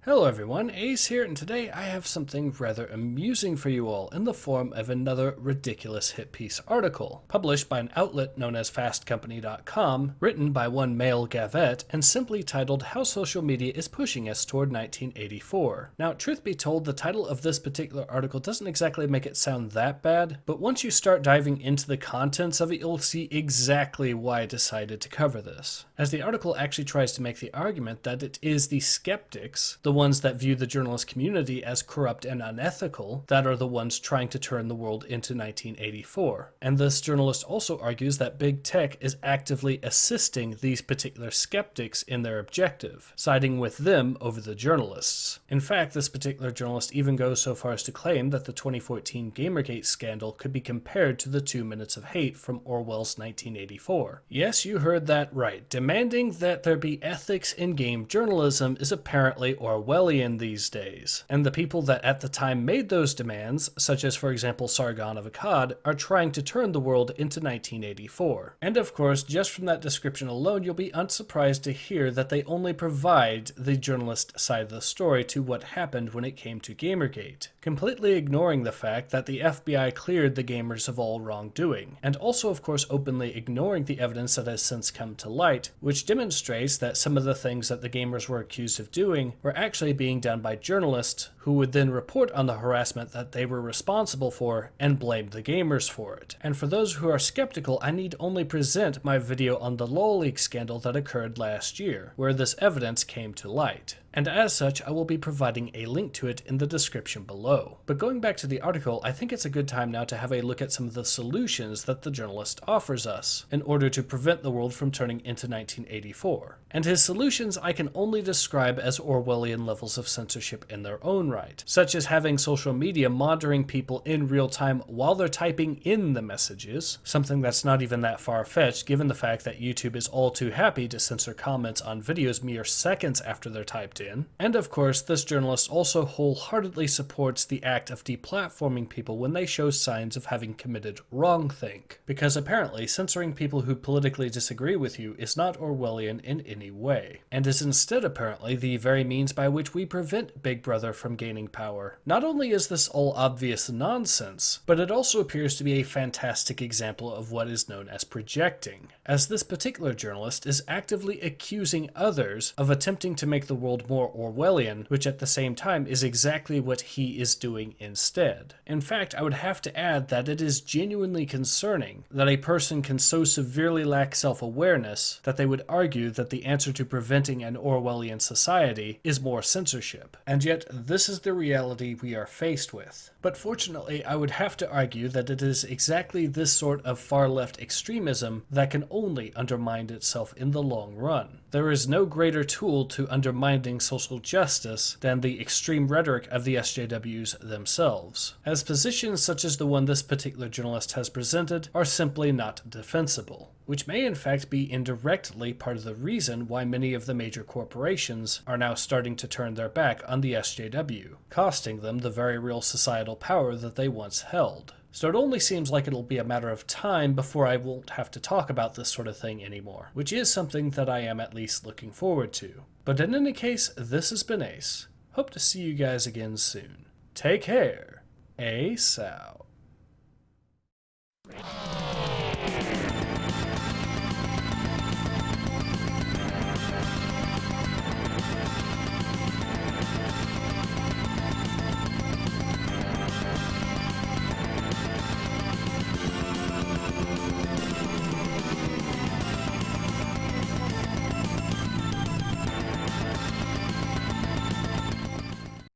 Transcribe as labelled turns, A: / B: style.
A: Hello everyone, Ace here, and today I have something rather amusing for you all in the form of another ridiculous hit piece article, published by an outlet known as fastcompany.com, written by one male Gavette, and simply titled How Social Media is Pushing Us Toward 1984. Now, truth be told, the title of this particular article doesn't exactly make it sound that bad, but once you start diving into the contents of it, you'll see exactly why I decided to cover this. As the article actually tries to make the argument that it is the skeptics, the ones that view the journalist community as corrupt and unethical, that are the ones trying to turn the world into 1984. And this journalist also argues that big tech is actively assisting these particular skeptics in their objective, siding with them over the journalists. In fact, this particular journalist even goes so far as to claim that the 2014 Gamergate scandal could be compared to the 2 Minutes of Hate from Orwell's 1984. Yes, you heard that right. Demanding that there be ethics in game journalism is apparently Orwellian these days, and the people that at the time made those demands, such as for example Sargon of Akkad, are trying to turn the world into 1984. And of course, just from that description alone, you'll be unsurprised to hear that they only provide the journalist side of the story to what happened when it came to Gamergate, completely ignoring the fact that the FBI cleared the gamers of all wrongdoing, and also of course openly ignoring the evidence that has since come to light, which demonstrates that some of the things that the gamers were accused of doing were actually being done by journalists who would then report on the harassment that they were responsible for and blame the gamers for it. And for those who are skeptical, I need only present my video on the LoL Leak scandal that occurred last year, where this evidence came to light. And as such, I will be providing a link to it in the description below. But going back to the article, I think it's a good time now to have a look at some of the solutions that the journalist offers us in order to prevent the world from turning into 1984. And his solutions I can only describe as Orwellian levels of censorship in their own right, such as having social media monitoring people in real time while they're typing in the messages, something that's not even that far-fetched given the fact that YouTube is all too happy to censor comments on videos mere seconds after they're typed in. And of course, this journalist also wholeheartedly supports the act of deplatforming people when they show signs of having committed wrongthink, because apparently censoring people who politically disagree with you is not Orwellian in any way, and is instead apparently the very means by which we prevent Big Brother from gaining power. Not only is this all obvious nonsense, but it also appears to be a fantastic example of what is known as projecting, as this particular journalist is actively accusing others of attempting to make the world more Orwellian, which at the same time is exactly what he is doing instead. In fact, I would have to add that it is genuinely concerning that a person can so severely lack self-awareness that they would argue that the answer to preventing an Orwellian society is more censorship. And yet, this is the reality we are faced with. But fortunately, I would have to argue that it is exactly this sort of far-left extremism that can only undermine itself in the long run. There is no greater tool to undermining social justice than the extreme rhetoric of the SJWs themselves, as positions such as the one this particular journalist has presented are simply not defensible, which may in fact be indirectly part of the reason why many of the major corporations are now starting to turn their back on the SJW, costing them the very real societal power that they once held. So it only seems like it'll be a matter of time before I won't have to talk about this sort of thing anymore, which is something that I am at least looking forward to. But in any case, this has been Ace. Hope to see you guys again soon. Take care. Ace out.